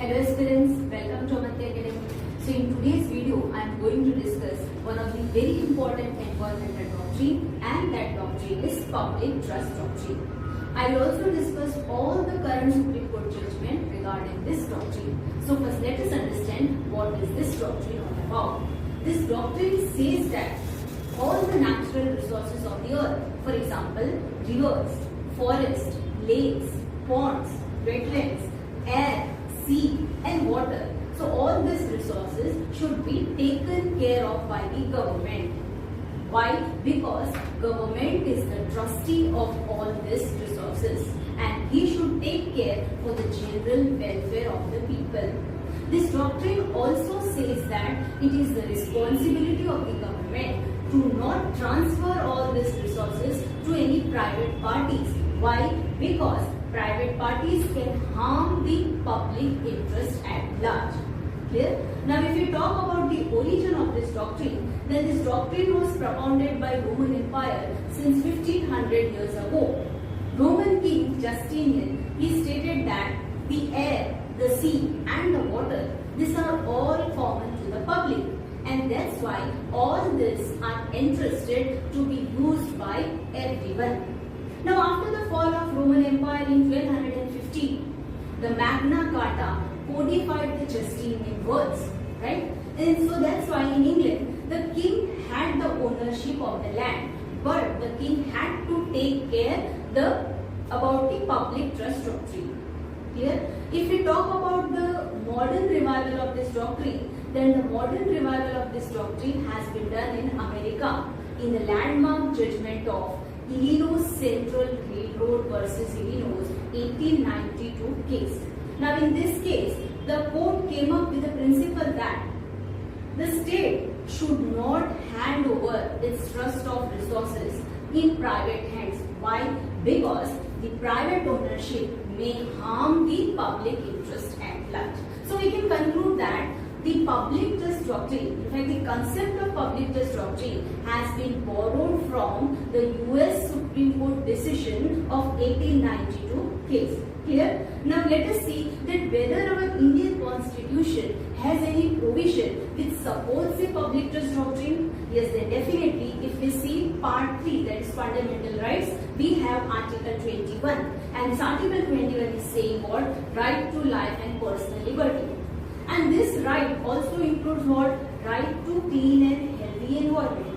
Hello aspirants, welcome to Amatya Academy. So in today's video, I am going to discuss one of the very important environmental doctrine, and that doctrine is public trust doctrine. I will also discuss all the current Supreme Court judgment regarding this doctrine. So first let us understand what is this doctrine all about. This doctrine says that all the natural resources of the earth, for example, rivers, forests, lakes, ponds, wetlands, air, sea and water. So all these resources should be taken care of by the government. Why? Because government is the trustee of all these resources and he should take care for the general welfare of the people. This doctrine also says that it is the responsibility of the government to not transfer all these resources to any private parties. Why? Because private parties can harm the public interest at large. Clear? Now if you talk about the origin of this doctrine, then this doctrine was propounded by Roman Empire since 1500 years ago. Roman king Justinian, he stated that the air, the sea and the water, these are all common to the public, and that's why all these are entrusted to be used by everyone. Now after the fall of Roman Empire in 1215, the Magna Carta codified the Justinian words, right? And so that's why in England, the king had the ownership of the land, but the king had to take care about the public trust doctrine. Clear? If we talk about the modern revival of this doctrine, then the modern revival of this doctrine has been done in America in the landmark judgment of Illinois Central Railroad versus Illinois 1892 case. Now in this case, the court came up with the principle that the state should not hand over its trust of resources in private hands. Why? Because the private ownership may harm the public interest at large. So we can conclude that the public trust doctrine, in fact the concept of public trust doctrine has been borrowed from the US Supreme Court decision of 1892 case. Clear? Now let us see that whether our Indian constitution has any provision which supports the public trust doctrine. Yes, then definitely if we see part 3, that is fundamental rights, we have article 21, and this article 21 is saying what? Right to life and personal liberty. And this right also includes what? Right to clean and healthy environment.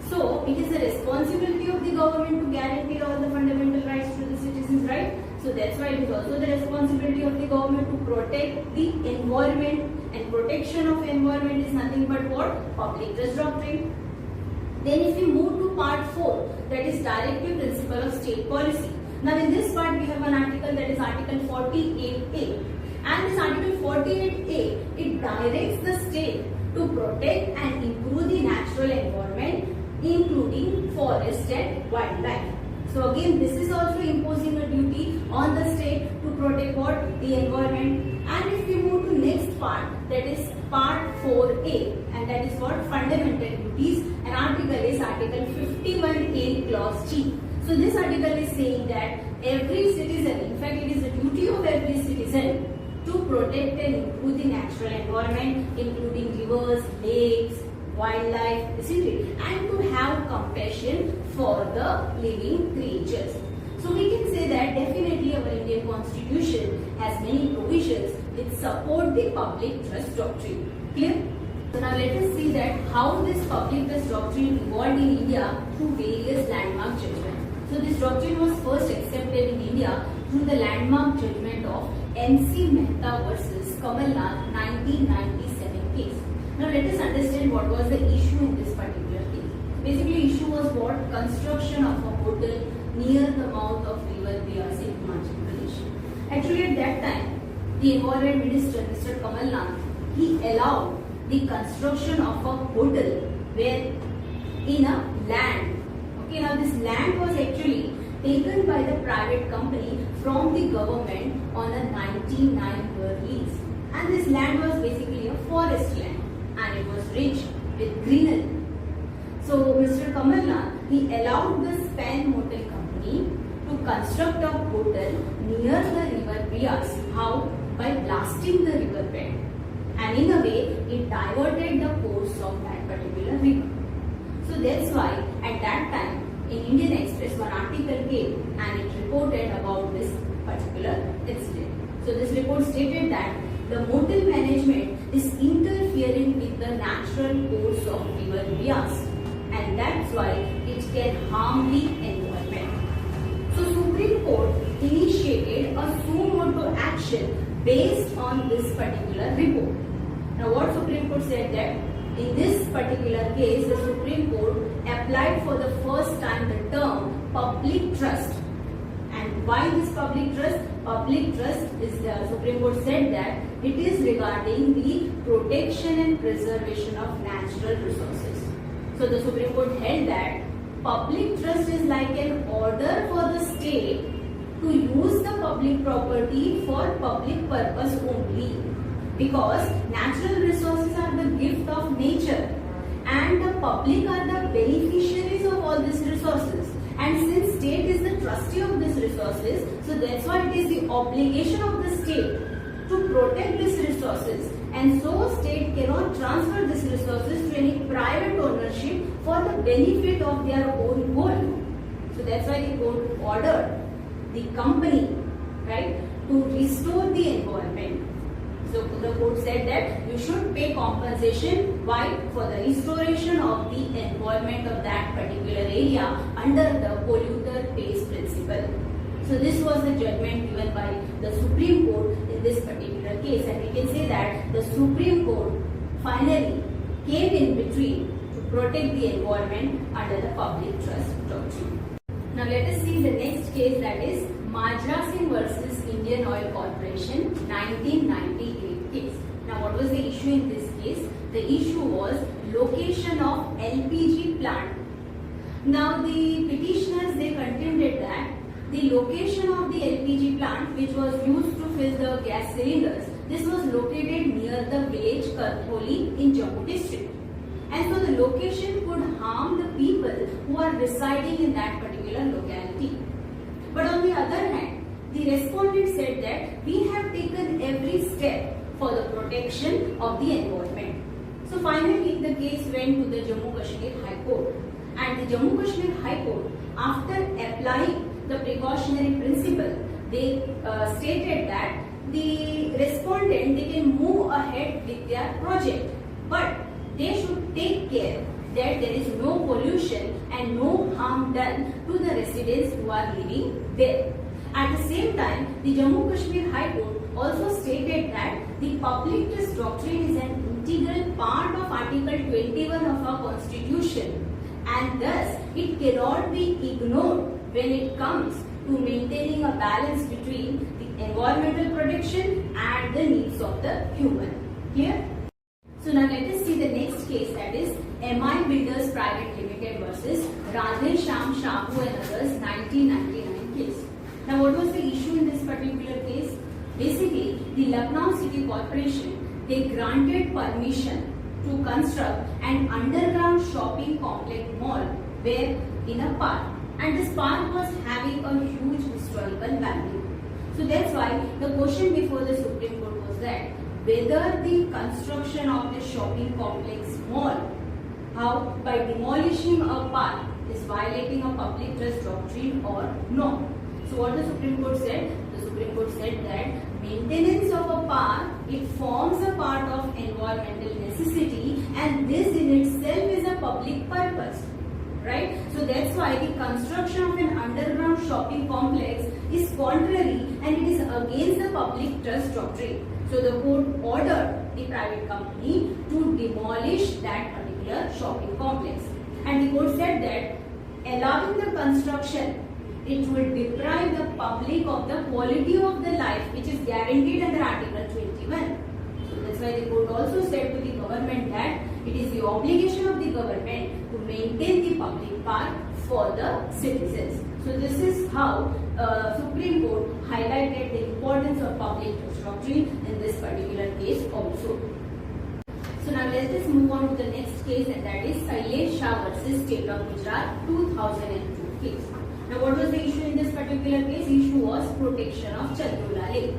So it is the responsibility of the government to guarantee all the fundamental rights to the citizens, right? So that's why it is also the responsibility of the government to protect the environment, and protection of environment is nothing but what? Public trust doctrine. Then if we move to part 4, that is directive principle of state policy. Now in this part we have an article, that is article 48A. And this article 48A, it directs the state to protect and improve the natural environment, including forest and wildlife. So again, this is also imposing a duty on the state to protect what? The environment. And if we move to next part, that is part 4A, and that is what? Fundamental duties, and article is article 51A clause G. So this article is saying that every citizen, in fact it is the duty of every citizen to protect and improve the natural environment, including rivers, lakes, wildlife, etc., and to have compassion for the living creatures. So we can say that definitely our Indian constitution has many provisions which support the public trust doctrine. Clear? So now let us see that how this public trust doctrine evolved in India through various landmark judgments. So this doctrine was first accepted in India through the landmark judgment of MC Mehta versus Kamal 1997 case. Now let us understand what was the issue in this particular case. Basically issue was what? Construction of a hotel near the mouth of river Beas in Himachal Pradesh. Actually at that time, the Environment Minister Mr. Kamal, he allowed the construction of a hotel where in a land. Okay, now this land was actually taken by the private company from the government on a 99-year lease. And this land was basically a forest land and it was rich with greenery. So Mr. Kamal, he allowed the Span Motel Company to construct a hotel near the river Beas. How? by blasting the riverbed, and in a way it diverted the course of that particular river. So that's why at that time in Indian Express one article came and it reported about this particular incident. So this report stated that the motel management is interfering with the natural course of river Bias, and that's why it can harm the environment. So Supreme Court initiated a suo motu action based on this particular report. Now what Supreme Court said that in this particular case the Supreme Court applied for the first time the term public trust. And why this public trust? Public trust is the Supreme Court said that it is regarding the protection and preservation of natural resources. So the Supreme Court held that public trust is like an order for the state to use the public property for public purpose only, because natural resources are the gift of nature and the public are the beneficiaries of all these resources. And since state is the trustee of these resources, so that's why it is the obligation of the state to protect these resources, and so state cannot transfer these resources to any private ownership for the benefit of their own goal. So that's why the court ordered the company, right, to restore the environment. So the court said that you should pay compensation. Why? For the restoration of the environment of that particular area under the polluter pays principle. So this was the judgment given by the Supreme Court in this particular case, and we can say that the Supreme Court finally came in between to protect the environment under the public trust doctrine. Now let us see the next case, that is Majra Singh versus Indian Oil Corporation 1998 case. Now what was the issue in this case? The issue was location of LPG plant. Now the petitioners, they contended that the location of the LPG plant, which was used to fill the gas cylinders, this was located near the village Kartholi in Jammu district. And so the location could harm the people who are residing in that particular locality. But on the other hand, the respondent said that we have taken every step for the protection of the environment. So finally the case went to the Jammu Kashmir High Court, and the Jammu Kashmir High Court, after applying the precautionary principle, they stated that the respondent, they can move ahead with their project, but they should take care that there is no pollution and no harm done to the residents who are living there. At the same time, the Jammu Kashmir High Court also stated that the public trust doctrine is an integral part of Article 21 of our Constitution, and thus it cannot be ignored when it comes to maintaining a balance between the environmental protection and the needs of the human. Clear? So now let us see the next case, that is MI Builders Private Limited versus Rajesshamshahu and others 1999 case. Now what was the issue in this particular case? Basically, the Lucknow City Corporation, they granted permission to construct an underground shopping complex mall where in a park, and this park was having a huge historical value. So that's why the question before the Supreme Court was that whether the construction of the shopping complex mall, how by demolishing a park is violating a public trust doctrine or no. So what the Supreme Court said? The Supreme Court said that maintenance of a park, it forms a part of environmental necessity, and this in itself is a public purpose. Right? So that's why the construction of an underground shopping complex is contrary and it is against the public trust doctrine. So the court ordered the private company to demolish that particular shopping complex. And the court said that allowing the construction, it will deprive the public of the quality of the life which is guaranteed under Article 21. So that's why the court also said to the government that it is the obligation of the government to maintain the public park for the citizens. So this is how Supreme Court highlighted the importance of public trust doctrine in this particular case also. So now let us move on to the next case, and that is Sesia versus State of Gujarat 2002 case. Now what was the issue in this particular case? The issue was protection of Chandrola Lake.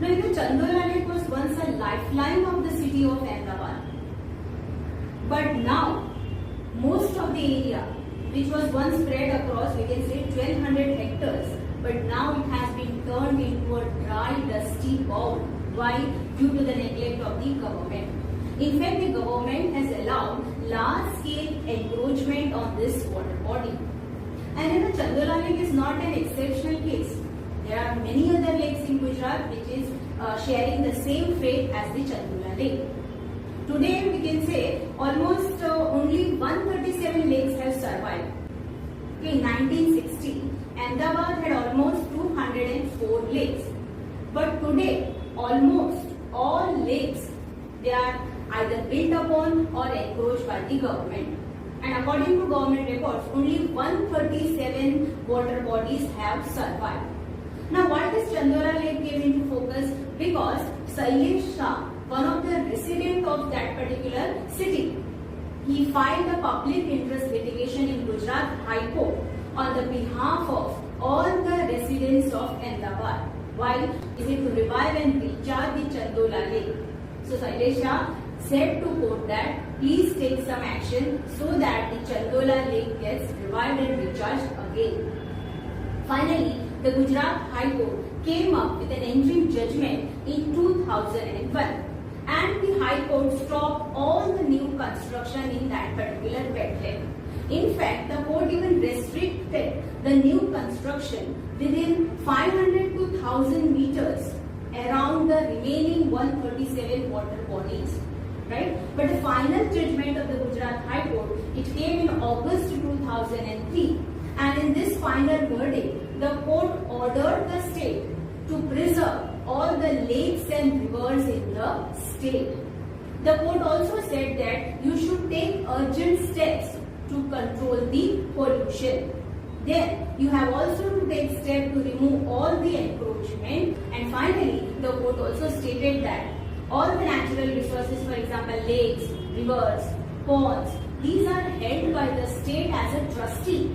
Now, Chandola Lake was once a lifeline of the city of Ahmedabad. But now, most of the area, which was once spread across, we can say 1200 hectares, but now it has been turned into a dry, dusty bowl. Why? Due to the neglect of the government. In fact, the government has allowed large-scale encroachment on this water body. And Chandola Lake is not an exceptional case. There are many other lakes in Gujarat which is sharing the same fate as the Chandola Lake. Today, we can say almost only 137 lakes have survived. In 1960, Ahmedabad had almost 204 lakes. But today, almost all lakes, they are either built upon or encroached by the government. And according to government records, only 137 water bodies have survived. Now, why this Chandola Lake came into focus? Because Sesia, one of the residents of that particular city, he filed a public interest litigation in Gujarat High Court on the behalf of all the residents of Ahmedabad. Why? Is it to revive and recharge the Chandola Lake? So Sesia said to court that please take some action so that the Chandola Lake gets revived and recharged again. Finally, the Gujarat High Court came up with an interim judgment in 2001, and the High Court stopped all the new construction in that particular wetland. In fact, the court even restricted the new construction within 500 to 1000 meters around the remaining 137 water bodies. Right? But the final judgment of the Gujarat High Court, it came in August 2003, and in this final verdict, the court ordered the state to preserve all the lakes and rivers in the state. The court also said that you should take urgent steps to control the pollution. Then you have also to take steps to remove all the encroachment, and finally the court also stated that all the natural resources, for example lakes, rivers, ponds, these are held by the state as a trustee,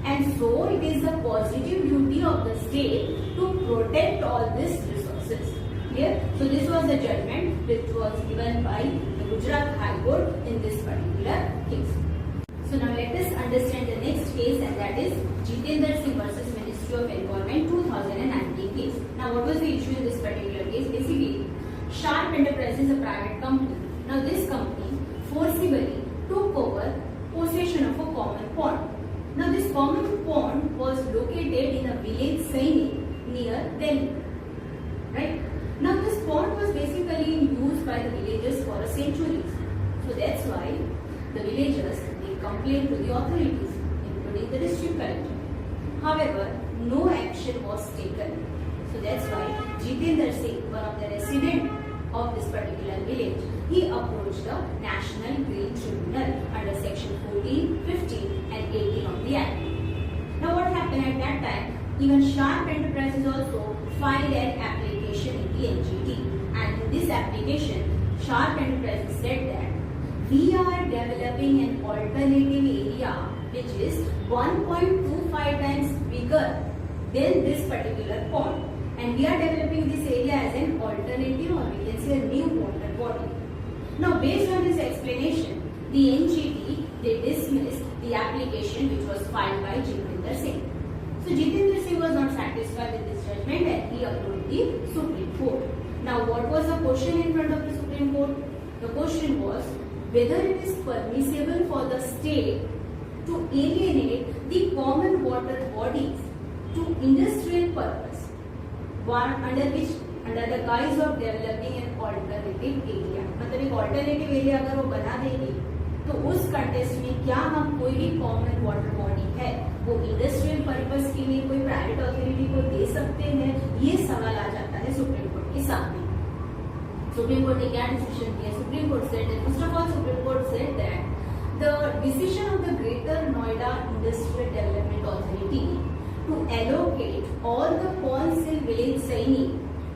and so it is the positive duty of the state to protect all these resources. Clear? So this was the judgment which was given by the Gujarat High Court in this particular case. So now let us understand the next case, and that is Jender Singh versus Ministry of Environment 2019 case. Now what was the issue in this particular case? Basically, Sharp Enterprises is a private company. Now this company forcibly took over possession of a common pond. Now this common pond was located in a village Singh near Delhi. Right? Now this pond was basically used by the villagers for centuries. So that's why the villagers, they complained to the authorities, including the district collector. However, no action was taken. So that's why Jender Singh, one of the residents of this particular village, he approached the National Green Tribunal under section 14, 15 and 18 of the Act. Now what happened at that time, even Sharp Enterprises also filed an application in the NGT, and in this application, Sharp Enterprises said that we are developing an alternative area which is 1.25 times bigger than this particular pond. And we are developing this area as an alternative, or we can say a new water body. Now, based on this explanation, the NGT, they dismissed the application which was filed by Jender Singh. So, Jender Singh was not satisfied with this judgment and he approached the Supreme Court. Now, what was the question in front of the Supreme Court? The question was whether it is permissible for the state to alienate the common water bodies to industrial purpose, under the guise of developing an alternative area. मतलब एक alternative area अगर वो बना देगी तो उस contest में क्या हम कोई भी कॉमन वाटर बॉडी है वो इंडस्ट्रियल पर्पस के लिए कोई प्राइवेट अथॉरिटी को दे सकते हैं? ये सवाल आ जाता है सुप्रीम कोर्ट के सामने. सुप्रीम कोर्ट ने क्या डिसीजन दिया? Supreme court said that first of all supreme court said that the decision of the Greater Noida Industrial Development Authority to allocate all the ponds in village Saini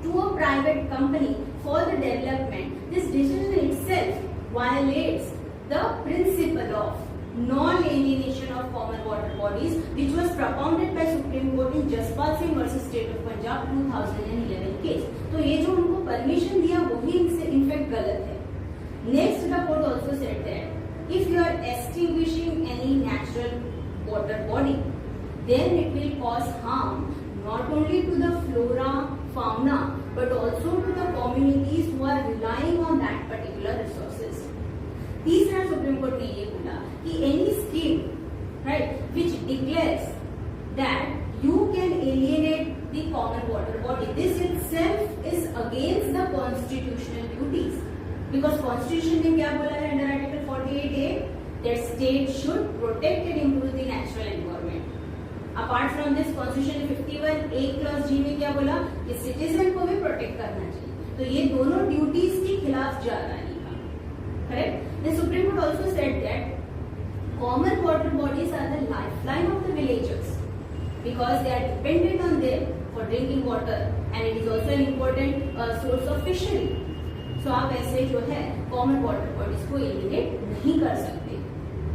to a private company for the development, this decision itself violates the principle of non-alienation of common water bodies, which was propounded by Supreme Court in Jaspal Singh versus State of Punjab 2011 case. तो ये जो उनको permission दिया वही इनसे in fact गलत है. Next, the court also said that if you are extinguishing any natural water body, then it will cause harm not only to the flora, fauna, but also to the communities who are relying on that particular resources. तीसरा supreme court ने ये बोला कि any scheme, right, which declares that you can alienate the common water body, this itself is against the constitutional duties. Because Constitution ने क्या बोला है under Article 48A that state should protect and improve the natural environment. Apart from this, Constitution 51A clause G में क्या बोला कि citizen को भी protect करना चाहिए. तो ये दोनों duties के खिलाफ जा रहा है. Correct? The Supreme Court also said that common water bodies are the lifeline of the villagers because they are dependent on them for drinking water and it is also an important source of fishery. So आप ऐसे जो है common water bodies को eliminate नहीं कर सकते.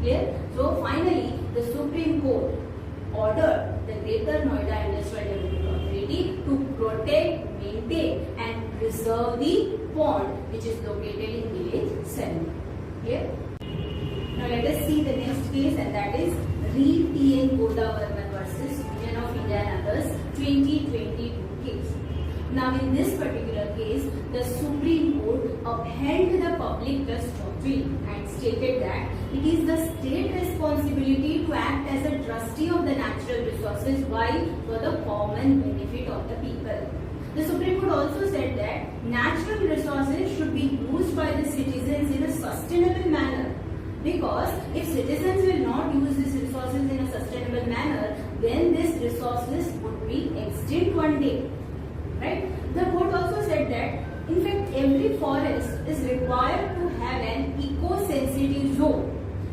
Clear? So finally, the Supreme Court ordered the Greater Noida Industrial Development Authority to protect, maintain and preserve the pond which is located in village 7. Clear? Now let us see the next case, and that is Reed T.N. Godavarman versus Union of India and others 2022 case. Now in this particular case, the Supreme Court upheld the public trust doctrine and stated that it is the state responsibility to act as a trustee of the natural resources while for the common benefit of the people. The Supreme Court also said that natural resources should be used by the citizens in a sustainable manner, because if citizens will not use these resources in a sustainable manner, then these resources would be extinct one day. Right? The court also said that in fact every forest is required to have an eco-sensitive zone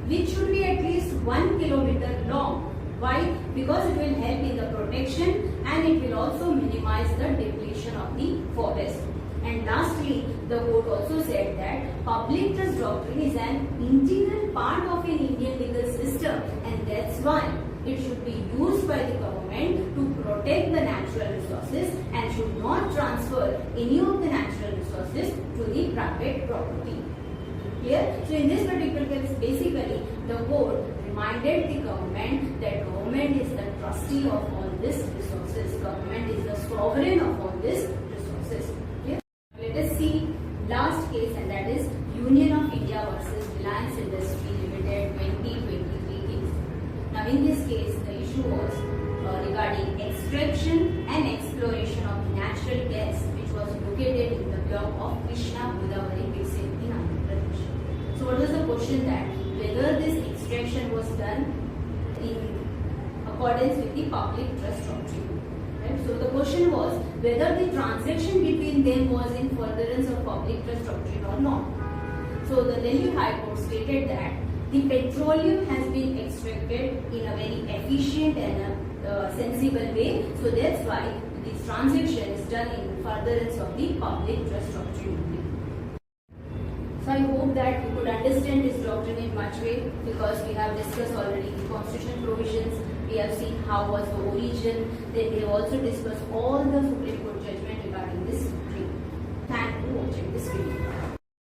which should be at least 1 kilometer long. Why? Because it will help in the protection and it will also minimize the depletion of the forest. And lastly, the court also said that public trust doctrine is an integral part of an Indian legal system, and that's why it should be used by the government to protect the natural resources and should not transfer any of the natural resources to the private property. Clear? So in this particular case, basically the court reminded the government that government is the trustee of all these resources. Government is the sovereign of all these resources. Clear? Let us see last case, and that is Union of India versus Reliance Industry Limited 2023 case. Now in this case, the issue was regarding extraction and exploration of natural gas which was located in the block of Krishna Godavari basin in Andhra Pradesh. So what was the question? That whether this extraction was done in accordance with the public trust doctrine. Right? So the question was whether the transaction between them was in furtherance of public trust doctrine or not. So the Delhi High Court stated that the petroleum has been extracted in a very efficient and sensible way. So that's why this transaction is done in furtherance of the public trust doctrine. So I hope that you could understand this doctrine in much way, because we have discussed already the constitutional provisions, we have seen how was the origin, then we have also discussed all the Supreme Court judgment regarding this doctrine. Thank you for watching this video.